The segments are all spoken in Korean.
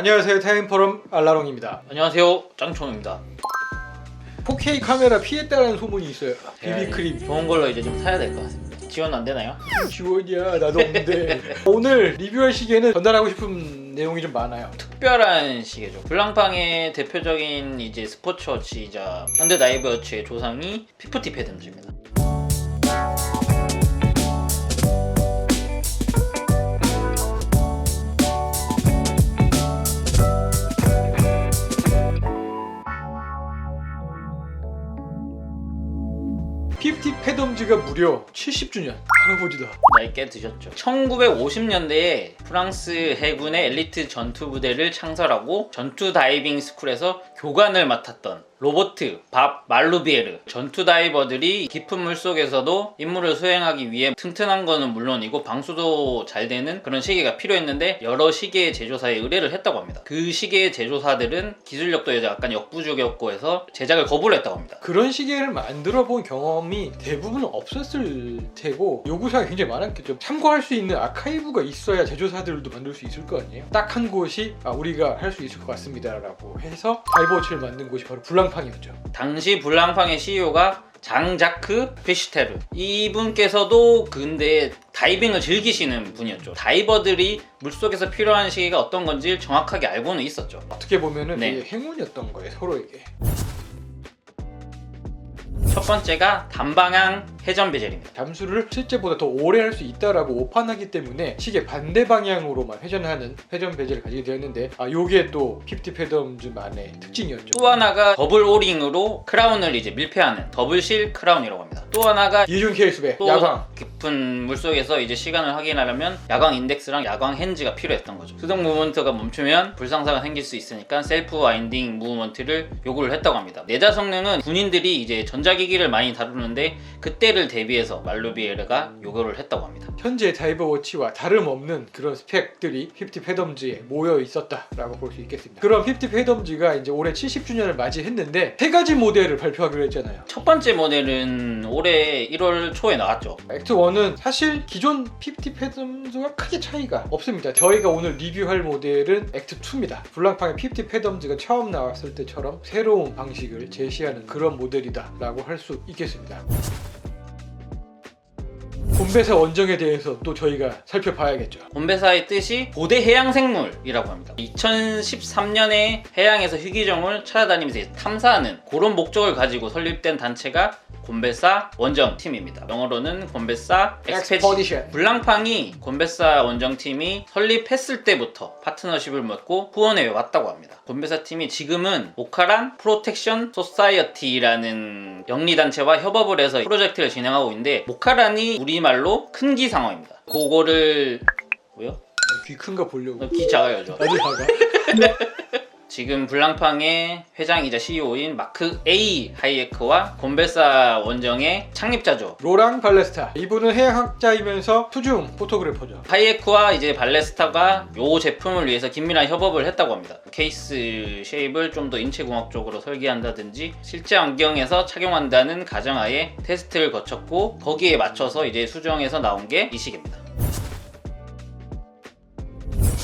안녕하세요, 타임포럼 알라롱입니다. 안녕하세요, 짱총입니다. 4K 카메라 피했다는 소문이 있어요. 비비크림 좋은 걸로 이제 좀 사야 될 것 같습니다. 지원 안 되나요? 지원이야, 나도 없는데. 오늘 리뷰할 시계는 전달하고 싶은 내용이 좀 많아요. 특별한 시계죠. 블랑팡의 대표적인 이제 스포츠워치이자 현대 다이버워치의 조상이 피프티 패덤즈입니다. 피프티 패덤즈가 무려 70주년. 할아버지다. 나이 꽤 드셨죠. 1950년대에 프랑스 해군의 엘리트 전투 부대를 창설하고 전투 다이빙 스쿨에서 교관을 맡았던 로버트 밥 말루비에르. 전투 다이버들이 깊은 물속에서도 임무를 수행하기 위해 튼튼한 거는 물론이고 방수도 잘 되는 그런 시계가 필요했는데 여러 시계 제조사에 의뢰를 했다고 합니다. 그 시계 제조사들은 기술력도 약간 역부족이었고 해서 제작을 거부를 했다고 합니다. 그런 시계를 만들어 본 경험이 대부분 없었을 테고 요구사항이 굉장히 많았겠죠. 참고할 수 있는 아카이브가 있어야 제조사들도 만들 수 있을 거 아니에요. 딱 한 곳이 우리가 할 수 있을 것 같습니다 라고 해서 다이버워치를 만든 곳이 바로 블랑팡이었죠. 당시 블랑팡의 CEO가 장자크 피슈테르. 이분께서도 근데 다이빙을 즐기시는 분이었죠. 다이버들이 물속에서 필요한 시계가 어떤 건지 정확하게 알고는 있었죠. 어떻게 보면은 네. 되게 행운이었던 거예요, 서로에게. 첫 번째가 단방향 회전 베젤입니다. 잠수를 실제보다 더 오래 할 수 있다라고 오판하기 때문에 시계 반대 방향으로만 회전하는 회전 베젤을 가지게 되었는데 요게 또 피프티 패덤즈만의 특징이었죠. 또 하나가 더블 오링으로 크라운을 이제 밀폐하는 더블실 크라운이라고 합니다. 또 하나가 이중 케이스백, 또 야광. 깊은 물속에서 이제 시간을 확인하려면 야광 인덱스랑 야광 핸즈가 필요했던 거죠. 수동 무브먼트가 멈추면 불상사가 생길 수 있으니까 셀프 와인딩 무브먼트를 요구를 했다고 합니다. 내자 성능은 군인들이 이제 전자기기를 많이 다루는데 그때를 대비해서 말루비에르가 요구를 했다고 합니다. 현재 다이버워치와 다름없는 그런 스펙들이 피프티 패덤즈에 모여 있었다라고 볼 수 있겠습니다. 그럼 피프티 패덤즈가 이제 올해 70주년을 맞이했는데 세 가지 모델을 발표하기로 했잖아요. 첫 번째 모델은 올해 1월 초에 나왔죠. 액트 1은 사실 기존 피프티 패덤즈와 크게 차이가 없습니다. 저희가 오늘 리뷰할 모델은 액트 2입니다. 블랑팡의 피프티 패덤즈가 처음 나왔을 때처럼 새로운 방식을 제시하는 그런 모델이다 라고 할 수 있겠습니다. 곰배사 원정에 대해서 또 저희가 살펴봐야겠죠. 곰배사의 뜻이 고대 해양 생물이라고 합니다. 2013년에 해양에서 희귀종을 찾아다니면서 탐사하는 그런 목적을 가지고 설립된 단체가 곰배사 원정팀입니다. 영어로는 곰배사 엑스페디션. 블랑팡이 곰배사 원정팀이 설립했을 때부터 파트너십을 맺고 후원해 왔다고 합니다. 곰배사 팀이 지금은 오카란 프로텍션 소사이어티라는 영리단체와 협업을 해서 프로젝트를 진행하고 있는데 모카란이 우리말로 큰 기 상어입니다. 그거를 뭐요? 귀 큰 거 보려고. 기 작아요 저. 나도 작아. 지금 블랑팡의 회장이자 CEO인 마크 A 하이에크와 곰배사 원정의 창립자죠. 로랑 발레스타. 이분은 해양학자이면서 투중 포토그래퍼죠. 하이에크와 이제 발레스타가 이 제품을 위해서 긴밀한 협업을 했다고 합니다. 케이스 쉐입을 좀 더 인체공학적으로 설계한다든지 실제 환경에서 착용한다는 가정하에 테스트를 거쳤고 거기에 맞춰서 이제 수정해서 나온 게 이 시계입니다.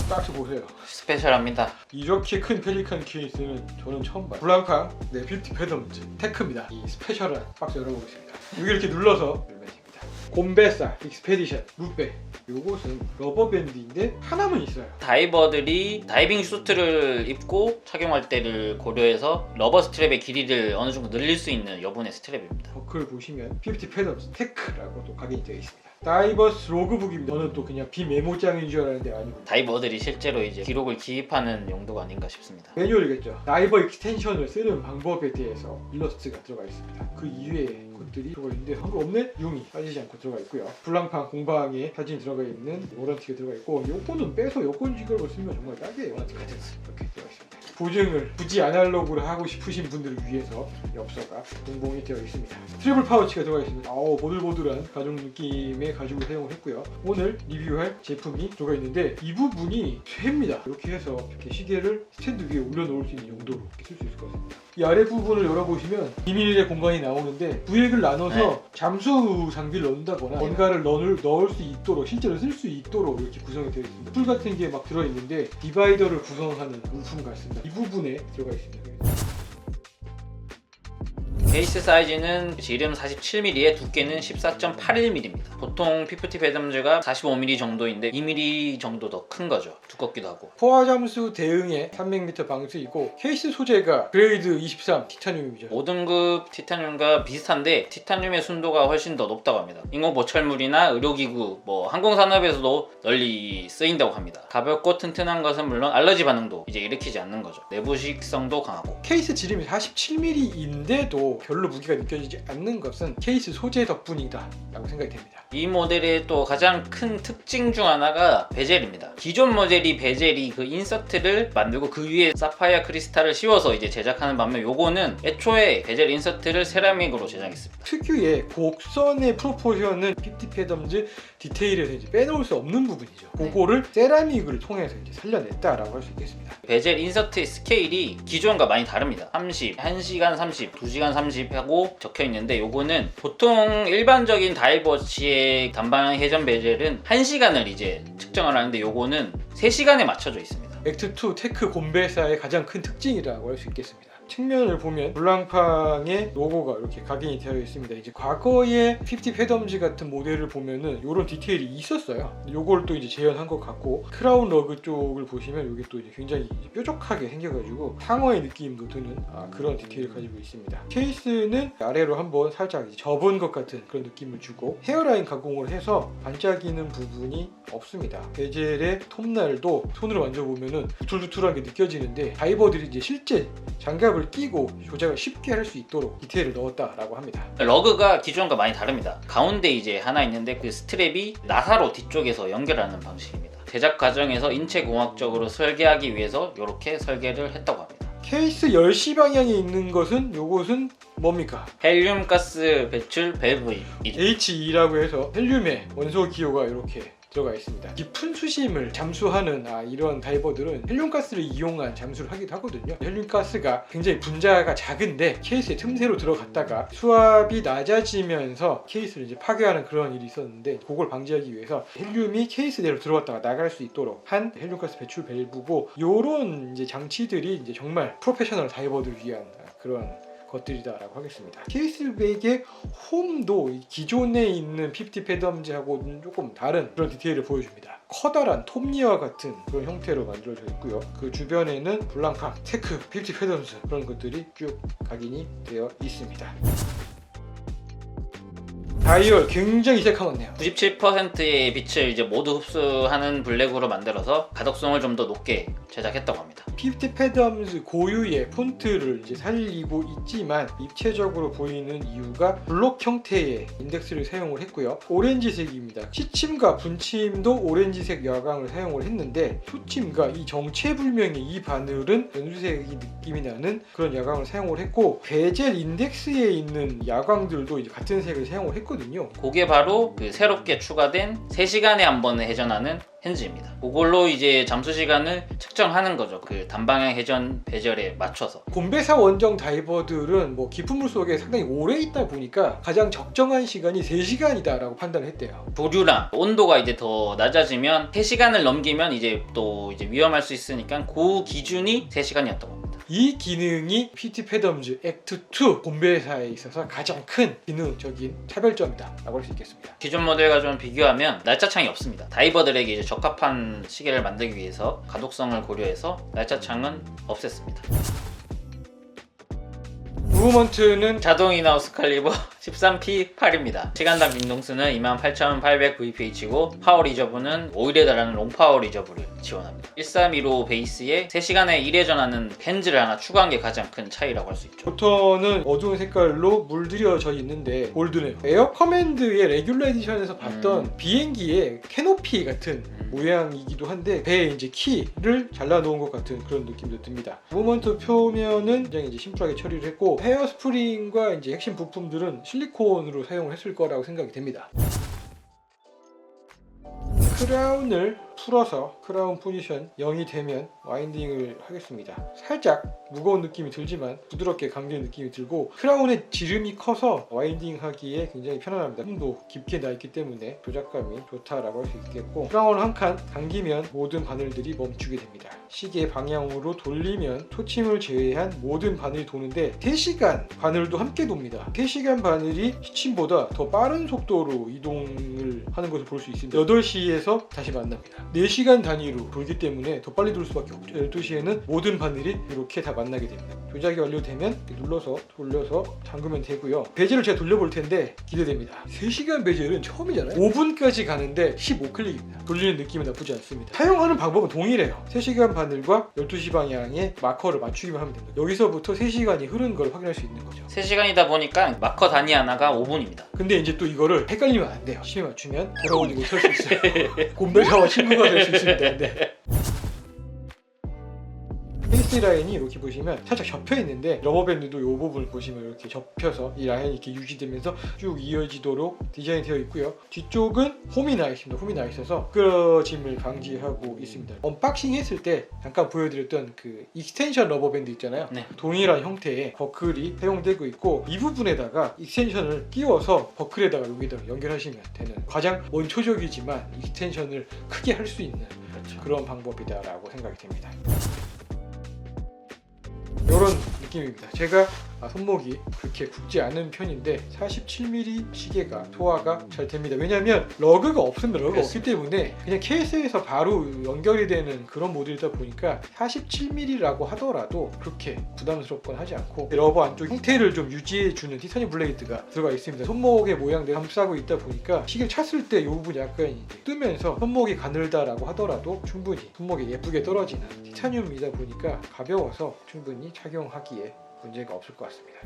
박스 보세요. 스페셜합니다. 이렇게 큰 펠리칸 케이스는 저는 처음 봐요. 블랑팡, 네, 피프티 패덤즈, 테크입니다. 이 스페셜한 박스 열어보겠습니다. 여기 이렇게 눌러서 열면 됩니다. 곰배사, 익스페디션, 루페. 요것은 러버밴드인데 하나만 있어요. 다이버들이 다이빙 슈트를 입고 착용할 때를 고려해서 러버 스트랩의 길이를 어느 정도 늘릴 수 있는 여분의 스트랩입니다. 버클 보시면 피프티 패덤즈, 테크라고 또 각인이 되어 있습니다. 다이버스 로그북입니다. 저는 또 그냥 비메모장인 줄 알았는데 아니고 다이버들이 실제로 이제 기록을 기입하는 용도가 아닌가 싶습니다. 매뉴얼이겠죠. 다이버 익스텐션을 쓰는 방법에 대해서 일러스트가 들어가 있습니다. 그 이외의 것들이 들어가 있는데 한거 없네? 용이 빠지지 않고 들어가 있고요. 블랑팡 공방에 사진이 들어가 있는 워런티가 들어가 있고 요거는 빼서 여권 지갑을 쓰면 정말 딱이에요. 워런티 카드 이렇게 들어가 있습니다. 보증을 굳이 아날로그로 하고 싶으신 분들을 위해서 엽서가 동봉이 되어 있습니다. 트리플 파우치가 들어가 있습니다. 보들보들한 가죽 느낌의 가죽을 사용을 했고요. 오늘 리뷰할 제품이 들어가 있는데 이 부분이 쇠입니다. 이렇게 해서 이렇게 시계를 스탠드 위에 올려놓을 수 있는 용도로 쓸 수 있을 것 같습니다. 이 아래 부분을 열어보시면 비밀의 공간이 나오는데 구획을 나눠서 잠수 장비를 넣는다거나 뭔가를 넣을 수 있도록 실제로 쓸 수 있도록 이렇게 구성이 되어 있습니다. 풀 같은 게 막 들어있는데 디바이더를 구성하는 물품 같습니다. 이 부분에 들어가 있습니다. 케이스 사이즈는 지름 47mm에 두께는 14.81mm입니다. 보통 피프티 배덤즈가 45mm 정도인데 2mm 정도 더 큰 거죠. 두껍기도 하고. 포화 잠수 대응에 300m 방수이고 케이스 소재가 그레이드 23 티타늄이죠. 5등급 티타늄과 비슷한데 티타늄의 순도가 훨씬 더 높다고 합니다. 인공보철물이나 의료기구, 항공산업에서도 널리 쓰인다고 합니다. 가볍고 튼튼한 것은 물론 알러지 반응도 이제 일으키지 않는 거죠. 내부식성도 강하고. 케이스 지름이 47mm인데도 별로 무게가 느껴지지 않는 것은 케이스 소재 덕분이다 라고 생각이 됩니다. 이 모델의 또 가장 큰 특징 중 하나가 베젤입니다. 기존 모델이 베젤이 그 인서트를 만들고 그 위에 사파이어 크리스탈을 씌워서 이제 제작하는 반면 요거는 애초에 베젤 인서트를 세라믹으로 제작했습니다. 특유의 곡선의 프로포션은 피프티 패덤즈 디테일에서 이제 빼놓을 수 없는 부분이죠. 그거를 세라믹을 통해서 이제 살려냈다라고 할 수 있겠습니다. 베젤 인서트 스케일이 기존과 많이 다릅니다. 30, 1시간 30, 2시간 30 하고 적혀 있는데 요거는 보통 일반적인 다이버치의 단방향 회전 베젤은 1시간을 이제 측정을 하는데 요거는 3시간에 맞춰져 있습니다. 액트2 테크 곰베사의 가장 큰 특징이라고 할 수 있겠습니다. 측면을 보면 블랑팡의 로고가 이렇게 각인이 되어 있습니다. 이제 과거의 50 패덤즈 같은 모델을 보면은 이런 디테일이 있었어요. 요걸 또 이제 재현한 것 같고 크라운 러그 쪽을 보시면 이게 또 이제 굉장히 뾰족하게 생겨가지고 상어의 느낌도 드는 그런 디테일을 가지고 있습니다. 케이스는 아래로 한번 살짝 이제 접은 것 같은 그런 느낌을 주고 헤어라인 가공을 해서 반짝이는 부분이 없습니다. 베젤의 톱날도 손으로 만져보면은 두툴두툴한 게 느껴지는데 다이버들이 이제 실제 장갑을 끼고 조작을 쉽게 할 수 있도록 디테일을 넣었다라고 합니다. 러그가 기존과 많이 다릅니다. 가운데 이제 하나 있는데 그 스트랩이 나사로 뒤쪽에서 연결하는 방식입니다. 제작 과정에서 인체공학적으로 설계하기 위해서 이렇게 설계를 했다고 합니다. 케이스 10시 방향에 있는 것은 요것은 뭡니까? 헬륨 가스 배출 밸브이죠. HE라고 해서 헬륨의 원소 기호가 이렇게 들어가 있습니다. 깊은 수심을 잠수하는 이런 다이버들은 헬륨가스를 이용한 잠수를 하기도 하거든요. 헬륨가스가 굉장히 분자가 작은데 케이스의 틈새로 들어갔다가 수압이 낮아지면서 케이스를 이제 파괴하는 그런 일이 있었는데 그걸 방지하기 위해서 헬륨이 케이스 내로 들어갔다가 나갈 수 있도록 한 헬륨가스 배출 밸브고 요런 이제 장치들이 이제 정말 프로페셔널 다이버들 위한 그런 것들이다라고 하겠습니다. 케이스백의 홈도 기존에 있는 50 패덤즈하고는 조금 다른 그런 디테일을 보여줍니다. 커다란 톱니와 같은 그런 형태로 만들어져 있고요. 그 주변에는 블랑팡, 테크, 50 패덤즈 그런 것들이 쭉 각인이 되어 있습니다. 다이얼 굉장히 새카맣네요. 97%의 빛을 이제 모두 흡수하는 블랙으로 만들어서 가독성을 좀 더 높게 제작했다고 합니다. 50 패덤즈 고유의 폰트를 이제 살리고 있지만 입체적으로 보이는 이유가 블록 형태의 인덱스를 사용을 했고요. 오렌지색입니다. 시침과 분침도 오렌지색 야광을 사용을 했는데 초침과 이 정체불명의 이 바늘은 연두색이 느낌이 나는 그런 야광을 사용을 했고 베젤 인덱스에 있는 야광들도 이제 같은 색을 사용을 했거든요. 그게 바로 그 새롭게 추가된 3시간에 한 번 회전하는 핸즈입니다. 그걸로 이제 잠수 시간을 측정하는 거죠. 그 단방향 회전 베젤에 맞춰서. 곰베사 원정 다이버들은 깊은 물 속에 상당히 오래 있다 보니까 가장 적정한 시간이 3시간이다 라고 판단을 했대요. 조류랑 온도가 이제 더 낮아지면 3시간을 넘기면 이제 또 이제 위험할 수 있으니까 그 기준이 3시간이었다고 합니다. 이 기능이 50 패덤즈 액트2 곰베사에 있어서 가장 큰 기능적인 차별점이다 라고 할 수 있겠습니다. 기존 모델과 좀 비교하면 날짜창이 없습니다. 다이버들에게 이제 적합한 시계를 만들기 위해서 가독성을 고려해서 날짜창은 없앴습니다. 무브먼트는 자동 인하우스 칼리버 13P8입니다. 시간당 빈동수는 28800vph고 파워 리저브는 5일에 달하는 롱파워 리저브를 지원합니다. 1315 베이스에 3시간에 1회전하는 펜즈를 하나 추가한 게 가장 큰 차이라고 할 수 있죠. 모터는 어두운 색깔로 물들여져 있는데 골드네요. 에어 커맨드의 레귤러 에디션에서 봤던 비행기의 캐노피 같은 모양이기도 한데 배에 이제 키를 잘라놓은 것 같은 그런 느낌도 듭니다. 무브먼트 표면은 굉장히 이제 심플하게 처리를 했고 헤어 스프링과 이제 핵심 부품들은 실리콘으로 사용을 했을 거라고 생각이 됩니다. 크라운을 풀어서 크라운 포지션 0이 되면 와인딩을 하겠습니다. 살짝 무거운 느낌이 들지만 부드럽게 감기는 느낌이 들고 크라운의 지름이 커서 와인딩 하기에 굉장히 편안합니다. 흠도 깊게 나 있기 때문에 조작감이 좋다라고 할 수 있겠고, 크라운 한 칸 당기면 모든 바늘들이 멈추게 됩니다. 시계 방향으로 돌리면 토침을 제외한 모든 바늘이 도는데 3시간 바늘도 함께 돕니다. 3시간 바늘이 시침보다 더 빠른 속도로 이동을 하는 것을 볼 수 있습니다. 8시에서 다시 만납니다. 4시간 단위로 돌기 때문에 더 빨리 돌 수밖에 없죠. 12시에는 모든 바늘이 이렇게 다 만나게 됩니다. 조작이 완료되면 눌러서 돌려서 잠그면 되고요. 베젤을 제가 돌려볼 텐데 기대됩니다. 3시간 베젤은 처음이잖아요. 5분까지 가는데 15클릭입니다. 돌리는 느낌은 나쁘지 않습니다. 사용하는 방법은 동일해요. 3시간 바늘과 12시 방향의 마커를 맞추기만 하면 됩니다. 여기서부터 3시간이 흐른 걸 확인할 수 있는 거죠. 3시간이다 보니까 마커 단위 하나가 5분입니다. 근데 이제 또 이거를 헷갈리면 안 돼요. 시에 맞추면 돌아오지 못할 수 있어요. 곰배사와 친구가 될 수 있습니다. 네. 페이스 라인이 이렇게 보시면 살짝 접혀 있는데 러버밴드도 이 부분을 보시면 이렇게 접혀서 이 라인이 이렇게 유지되면서 쭉 이어지도록 디자인이 되어 있고요. 뒤쪽은 홈이 나 있습니다. 홈이 나 있어서 미끄러짐을 방지하고 있습니다. 언박싱 했을 때 잠깐 보여드렸던 그 익스텐션 러버밴드 있잖아요. 네. 동일한 형태의 버클이 사용되고 있고, 이 부분에다가 익스텐션을 끼워서 버클에다가 여기다가 연결하시면 되는 가장 원초적이지만 익스텐션을 크게 할 수 있는 그런 방법이다라고 생각이 됩니다. 이런 느낌입니다. 제가 손목이 그렇게 굵지 않은 편인데 47mm 시계가 소화가 잘 됩니다. 왜냐하면 러그가 없습니다. 러그가 없기 때문에 그냥 케이스에서 바로 연결이 되는 그런 모델이다 보니까 47mm라고 하더라도 그렇게 부담스럽건 하지 않고, 러버 안쪽 형태를 좀 유지해주는 티타늄 블레이드가 들어가 있습니다. 손목의 모양대로 감싸고 있다 보니까 시계를 찼을 때 이 부분이 약간 이제 뜨면서 손목이 가늘다라고 하더라도 충분히 손목에 예쁘게 떨어지는 티타늄이다 보니까 가벼워서 충분히 착용하기에 문제가 없을 것 같습니다.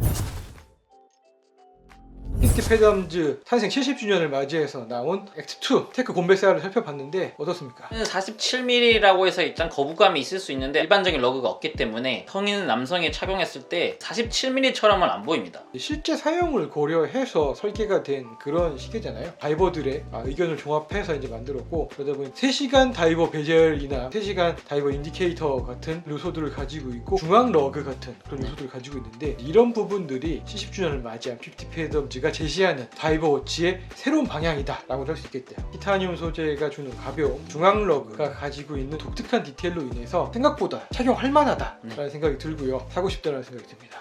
픽티 패덤즈 탄생 70주년을 맞이해서 나온 액트2 테크 곰베사를 살펴봤는데 어떻습니까? 47mm라고 해서 일단 거부감이 있을 수 있는데 일반적인 러그가 없기 때문에 성인 남성이 착용했을 때 47mm처럼은 안 보입니다. 실제 사용을 고려해서 설계가 된 그런 시계잖아요. 다이버들의 의견을 종합해서 이제 만들었고, 그러다 보니 3시간 다이버 베젤이나 3시간 다이버 인디케이터 같은 요소들을 가지고 있고 중앙 러그 같은 그런 요소들을 가지고 있는데, 이런 부분들이 70주년을 맞이한 픽티 패덤즈가 제시하는 다이버 워치의 새로운 방향이다 라고 할 수 있겠대요. 티타늄 소재가 주는 가벼움, 중앙 러그가 가지고 있는 독특한 디테일로 인해서 생각보다 착용할 만하다 라는 생각이 들고요. 사고 싶다는 생각이 듭니다.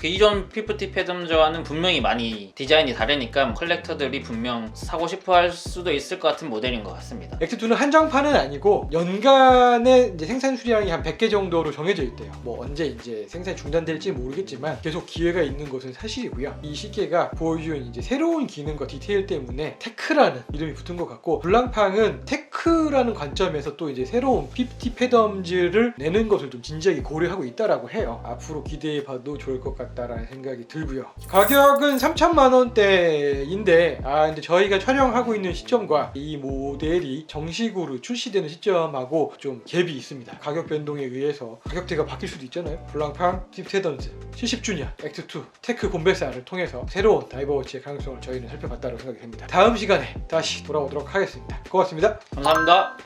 이전 피프티 패덤즈와는 분명히 많이 디자인이 다르니까 컬렉터들이 분명 사고 싶어 할 수도 있을 것 같은 모델인 것 같습니다. 액트2는 한정판은 아니고 연간에 이제 생산 수량이 한 100개 정도로 정해져 있대요. 뭐 언제 이제 생산이 중단될지 모르겠지만 계속 기회가 있는 것은 사실이고요. 이 시계가 보여준 이제 새로운 기능과 디테일 때문에 테크라는 이름이 붙은 것 같고, 블랑팡은 테크라는 관점에서 또 이제 새로운 피프티 패덤즈를 내는 것을 좀 진지하게 고려하고 있다라고 해요. 앞으로 기대해봐도 좋을 것 같다라는 생각이 들고요. 가격은 3,000만 원대인데 근데 저희가 촬영하고 있는 시점과 이 모델이 정식으로 출시되는 시점하고 좀 갭이 있습니다. 가격 변동에 의해서 가격대가 바뀔 수도 있잖아요. 블랑팡 피프티 패덤즈 70주년 액트2 테크 곰베사를 통해서 새로운 다이버 워치의 가능성을 저희는 살펴봤다고 생각이 됩니다. 다음 시간에 다시 돌아오도록 하겠습니다. 고맙습니다. 감사합니다.